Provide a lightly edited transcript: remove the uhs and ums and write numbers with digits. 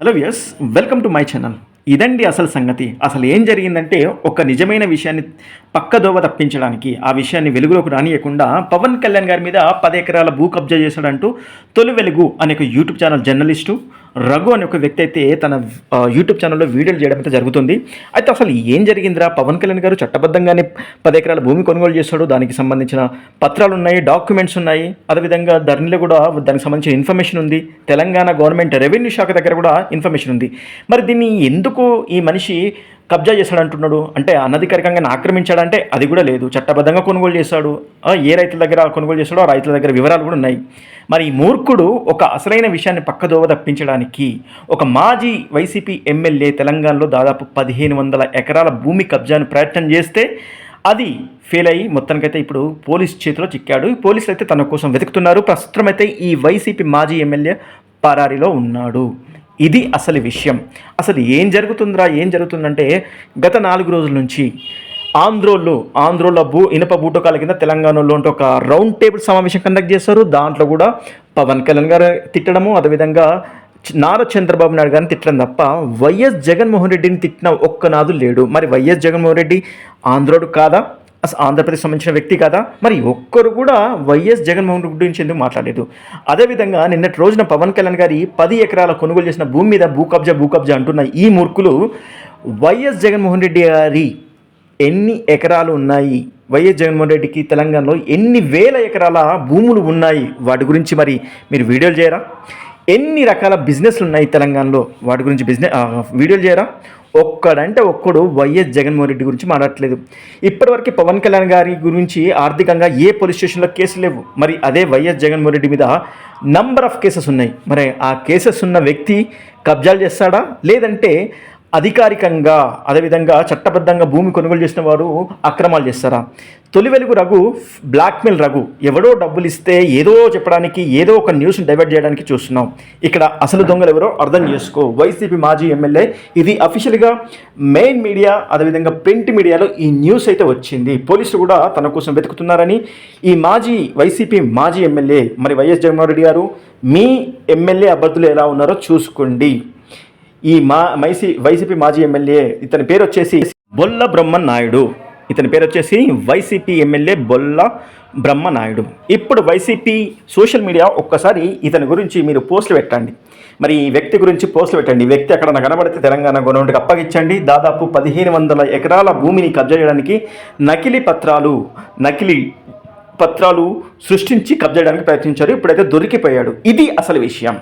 Hello viewers, welcome to my channel. ఇదండి అసలు సంగతి. అసలు ఏం జరిగిందంటే, ఒక నిజమైన విషయాన్ని పక్కదోవ తప్పించడానికి, ఆ విషయాన్ని వెలుగులోకి రానియకుండా పవన్ కళ్యాణ్ గారి మీద 10 ఎకరాల భూ కబ్జా చేశాడంటూ తొలి వెలుగు అనే ఒక యూట్యూబ్ ఛానల్ జర్నలిస్టు రఘు అనే ఒక వ్యక్తి అయితే తన యూట్యూబ్ ఛానల్లో వీడియోలు చేయడం అయితే జరుగుతుంది. అయితే అసలు ఏం జరిగిందిరా, పవన్ కళ్యాణ్ గారు చట్టబద్ధంగానే 10 ఎకరాల భూమి కొనుగోలు చేశాడు, దానికి సంబంధించిన పత్రాలు ఉన్నాయి, డాక్యుమెంట్స్ ఉన్నాయి, అదేవిధంగా ధరణిలో కూడా దానికి సంబంధించిన ఇన్ఫర్మేషన్ ఉంది, తెలంగాణ గవర్నమెంట్ రెవెన్యూ శాఖ దగ్గర కూడా ఇన్ఫర్మేషన్ ఉంది. మరి దీన్ని ఎందుకు ఈ మనిషి కబ్జా చేశాడంటున్నాడు? అంటే అనధికారికంగా ఆక్రమించాడంటే అది కూడా లేదు, చట్టబద్ధంగా కొనుగోలు చేశాడు. ఏ రైతుల దగ్గర కొనుగోలు చేశాడో ఆ రైతుల దగ్గర వివరాలు కూడా ఉన్నాయి. మరి ఈ మూర్ఖుడు ఒక అసలైన విషయాన్ని పక్కదోవ తప్పించడానికి ఒక మాజీ వైసీపీ ఎమ్మెల్యే తెలంగాణలో దాదాపు 1500 ఎకరాల భూమి కబ్జాను ప్రయత్నం చేస్తే అది ఫెయిల్ అయ్యి మొత్తానికైతే ఇప్పుడు పోలీస్ చేతిలో చిక్కాడు. పోలీసులు అయితే తన కోసం వెతుకుతున్నారు. ప్రస్తుతం అయితే ఈ వైసీపీ మాజీ ఎమ్మెల్యే పరారీలో ఉన్నాడు. ఇది అసలు విషయం. అసలు ఏం జరుగుతుందంటే గత 4 రోజుల నుంచి ఆంధ్రోలో ఇనుప బూటకాల కింద తెలంగాణలో ఉంటే ఒక రౌండ్ టేబుల్ సమావేశం కండక్ట్ చేస్తారు. దాంట్లో కూడా పవన్ కళ్యాణ్ గారు తిట్టడము, అదేవిధంగా నారా చంద్రబాబు నాయుడు గారిని తిట్టడం తప్ప వైఎస్ జగన్మోహన్ రెడ్డిని తిట్టిన ఒక్కనాదు లేడు. మరి వైఎస్ జగన్మోహన్ రెడ్డి ఆంధ్రోడు కాదా? అసలు ఆంధ్రప్రదేశ్ సంబంధించిన వ్యక్తి కదా? మరి ఒక్కరు కూడా వైఎస్ జగన్మోహన్ రెడ్డి గురించి ఎందుకు మాట్లాడలేదు? అదేవిధంగా నిన్నటి రోజున పవన్ కళ్యాణ్ గారి 10 ఎకరాల కొనుగోలు చేసిన భూమి మీద భూ కబ్జా అంటున్న ఈ మూర్ఖులు వైఎస్ జగన్మోహన్ రెడ్డి గారి ఎన్ని ఎకరాలు ఉన్నాయి, వైఎస్ జగన్మోహన్ రెడ్డికి తెలంగాణలో ఎన్ని వేల ఎకరాల భూములు ఉన్నాయి, వాటి గురించి మరి మీరు వీడియోలు చేయరా? ఎన్ని రకాల బిజినెస్లు ఉన్నాయి తెలంగాణలో, వాటి గురించి వీడియోలు చేయరా? ఒక్కడు వైఎస్ జగన్మోహన్ రెడ్డి గురించి మాట్లాడట్లేదు. ఇప్పటివరకు పవన్ కళ్యాణ్ గారి గురించి ఆర్థికంగా ఏ పోలీస్ స్టేషన్లో కేసులు లేవు. మరి అదే వైఎస్ జగన్మోహన్ రెడ్డి మీద నంబర్ ఆఫ్ కేసెస్ ఉన్నాయి. మరి ఆ కేసెస్ ఉన్న వ్యక్తి కబ్జాలు చేస్తాడా, లేదంటే అధికారికంగా అదేవిధంగా చట్టబద్ధంగా భూమి కొనుగోలు చేసిన వారు అక్రమాలు చేస్తారా? తొలి వెలుగు రఘు బ్లాక్మెయిల్ రఘు, ఎవడో డబ్బులు ఇస్తే ఏదో చెప్పడానికి, ఏదో ఒక న్యూస్ని డైవర్ట్ చేయడానికి చూస్తున్నాం. ఇక్కడ అసలు దొంగలు ఎవరో అర్థం చేసుకో. వైసీపీ మాజీ ఎమ్మెల్యే, ఇది అఫీషియల్గా మెయిన్ మీడియా అదేవిధంగా ప్రింట్ మీడియాలో ఈ న్యూస్ అయితే వచ్చింది. పోలీసులు కూడా తన కోసం వెతుకుతున్నారని ఈ వైసీపీ మాజీ ఎమ్మెల్యే, మరి వైఎస్ జగన్మోహన్ రెడ్డి గారు, మీ ఎమ్మెల్యే అభ్యర్థులు ఎలా ఉన్నారో చూసుకోండి. ఈ వైసీపీ మాజీ ఎమ్మెల్యే, ఇతని పేరు వచ్చేసి బొల్ల బ్రహ్మనాయుడు. వైసీపీ ఎమ్మెల్యే బొల్ల బ్రహ్మనాయుడు. ఇప్పుడు వైసీపీ సోషల్ మీడియా ఒక్కసారి ఇతని గురించి మీరు పోస్టులు పెట్టండి. మరి ఈ వ్యక్తి గురించి పోస్టులు పెట్టండి. ఈ వ్యక్తి ఎక్కడ కనబడితే తెలంగాణ గవర్నమెంట్కి అప్పగించండి. దాదాపు 1500 ఎకరాల భూమిని కబ్జా చేయడానికి నకిలీ పత్రాలు సృష్టించి కబ్జా చేయడానికి ప్రయత్నించారు. ఇప్పుడైతే దొరికిపోయాడు. ఇది అసలు విషయం.